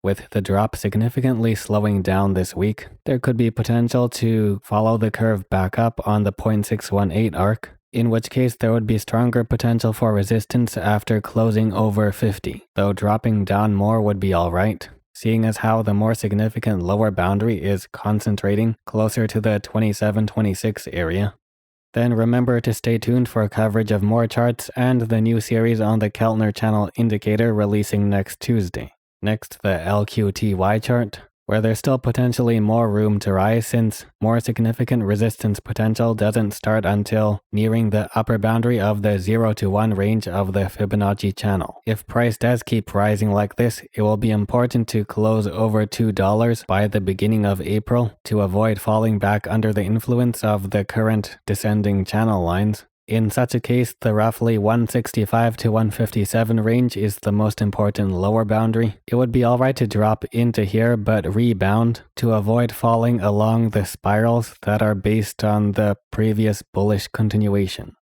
With the drop significantly slowing down this week, there could be potential to follow the curve back up on the 0.618 arc, in which case there would be stronger potential for resistance after closing over 50, though dropping down more would be alright, seeing as how the more significant lower boundary is concentrating closer to the 27-26 area. Then remember to stay tuned for coverage of more charts and the new series on the Keltner channel indicator releasing next Tuesday. Next, the LiQuiTY chart, where there's still potentially more room to rise since more significant resistance potential doesn't start until nearing the upper boundary of the 0 to 1 range of the Fibonacci channel. If price does keep rising like this, it will be important to close over $2 by the beginning of April to avoid falling back under the influence of the current descending channel lines. In such a case, the roughly 165 to 157 range is the most important lower boundary. It would be alright to drop into here but rebound to avoid falling along the spirals that are based on the previous bullish continuation.